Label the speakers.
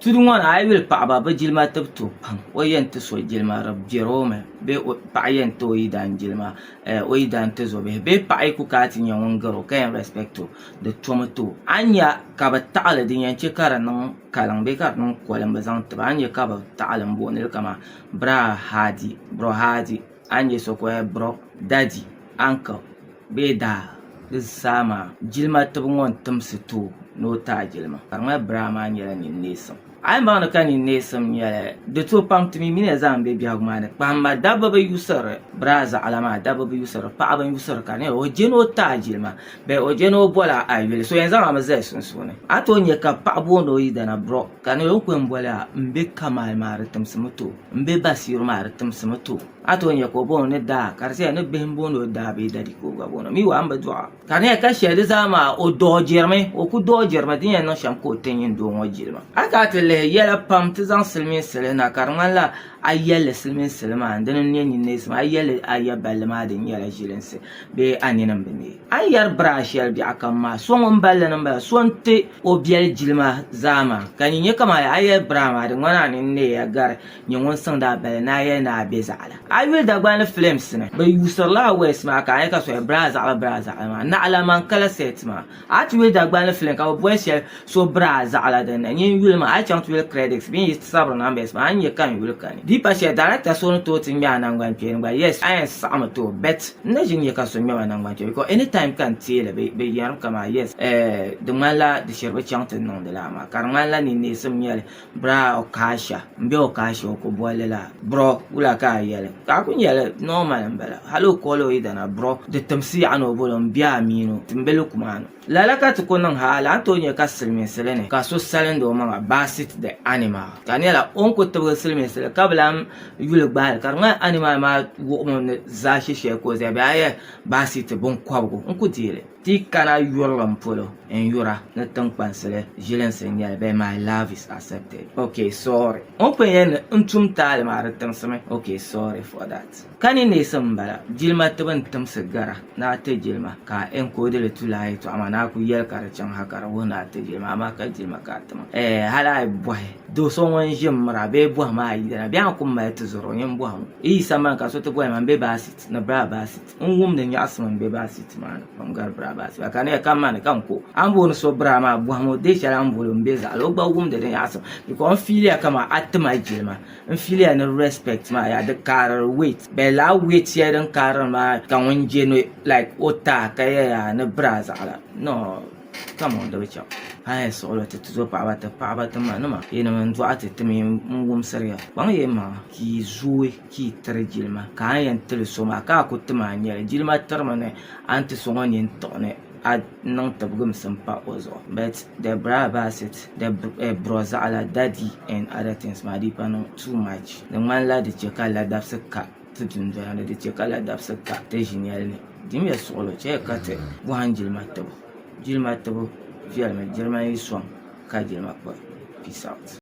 Speaker 1: Tudu ŋɔ ni a yi yuli paɣaba bi jilima tibi tooi pam o yɛn ti so jilima di bɛri o mi bee paɣa yɛn ti o yidaan jilima o yidaan ti zo bihi bee paɣa yi ku kana ti nyɛ ŋun garo ka yɛn respect o di tomi too a nya ka bi taɣali din yɛn chɛ ka di niŋ kaliŋ bee ka di niŋ kolim bi zaŋ tiba a nya ka bi taɣali n booni li kama bro haadi a nya so ko bro daddy uncle bee daa di zaa maa jilima tibi ŋɔ n timsi too ni o taai jilima ka di ŋmani braa maa nyɛla nin neesim a yi baŋni ka nin neesim nyɛli di tooi pam timi mini zaŋ be biɛhigu maa ni kpahamba dabba bi yusiri braa zaɣala maa dabba bi yusiri paɣaba n yusiri ka o jɛni o taai jilima bee o jɛni o bola a yuli so yɛn zaŋ mi zali sunsuuni a tooi nya ka paɣa booni o yidana bro ka ni o kwen boli a n be kamal maa di timsimi too n be basiru maa di timsimi too a tooi nya ka o booni ni daa ka di ʒɛya ni bihi n booni o daa bee dadi ka o gba booni mi waa n bi dɔɣa ka ni ka shɛli di zaa maa o dɔɔ jirimi o ku dɔɔ jirimi din yɛn niŋ shɛm ka o ti yin doo ŋɔ jilima a ka ti lihi yɛla pam ti zaŋ silimiinsi na ka di ŋmanila a yɛlli silimiinsi maa n dini nyɛ nin neesim a yɛlli a ya balli maa din nyɛla ʒilinsi bee a ninim bi ne a yɛri braa shɛli biɛɣu kam maa so ŋun balli nim bala so n ti o biɛli jilima zaa maa ka ni nyɛ kama a yɛri braa maa di ŋmana a nin ne ya gari nyɛ ŋun siŋdi a balli na a yɛli na a be zaɣala a yuli Dagbani films ni bi yuusirila a wɛs maa ka a nyɛ ka so braa zaɣala maa naɣala man kala set maa a ti yuli Dagbani film ka bi bɔli shɛli so braa zaɣala din na nyɛ yuli maa a chaŋ ti yuli credits bin yi sabiri numbers maa a nyɛ kan yuli ka ni dipa shɛli director so ni tooi ti ŋmɛ a nangbani kpeeni gba yes a yɛn saɣami too bet n na ʒi nyɛ ka so ŋmɛ a nangbani kpeeni because anytime kan teeli bi yɛrim kama yes di ŋmanila di shiri bi chaŋ ti niŋdi la maa ka di ŋmanila nin neesim nyɛli braa okaasha n bɛ okaasha o ku bolli la bro wula ka a yɛli ka a ku nyɛli normal n bala hali o kɔli o yidana bro di timsi yaɣa ni o bolo n bɛ amino ti n bɛ lukumaano lala ka ti ku niŋ haala an tooi nyɛ ka silimiinsi ni ka so salindi o maŋa basit the animal ka nyɛla o n ku tibigi silimiinsi ka bi lan yuli gbaali ka di ŋmani animal maa wuɣumi ni zaa shishɛli ko zaya bɛ a yɛ basit binkɔbigu n ku deeli ti kana yurilim polo n yura ni tinkpansili ʒilinsi n nyɛli bɛɛ my love is accepted okay sorry o pun yɛn n tum taali maa di timsimi okay sorry for that ka ni neesim n bala jilima tibi n timsi gara na a ti jilima ka enkodili tulaayi tɔɣa ma na a ku yɛli ka di chaŋ ha ka di wuhi na a ti jilima amaa ka jilima ka a tima hali a yi bɔhi do so ŋun ʒi n mira bee bɔhi maa yidana bɛ a ku mali ti zoro yin bɔhi ŋɔ yi sambani ka so ti bɔhi ma n be basit ni braa basit n wumdi nyaɣasim n be basit maa ni n gari braa basit ka ne ka mani kan ko an booni so braa maa bɔhi mo de shɛli an bolo n be zaɣali o gba wumdi di nyaɣasim biko n fiiliya kama a tima jilima n fiiliya ni respect maa ya di kaariri weight bɛ laa weight shɛli din kaariri maa ka ŋun jɛni like o taa ka yɛya ni braa zaɣala no come on di bi chaŋ a yɛn suɣulo ti zo paɣaba ti ma nima yinim n dɔɣi ti timi n wumsiriya kpaŋ yɛ maŋa ki zooi ki tiri jilima ka an yɛn tili so maa ka a ku ti maa nyɛli jilima tirimi ni an ti so ŋɔ nin tuɣuni a niŋ tibigimsim pa o zuɣu but the bra basit the bro zaɣala daddy and other things maa di pa niŋ too much di ŋmanila di chɛ ka ladabsi ka ti dundoya ni di chɛ ka ladabsi ka ti ʒinɛli ni dim ya suɣulo chɛ ka ti bɔhan jilima tibu viɛlimi jilima yi sɔŋ ka jilima kpa peace out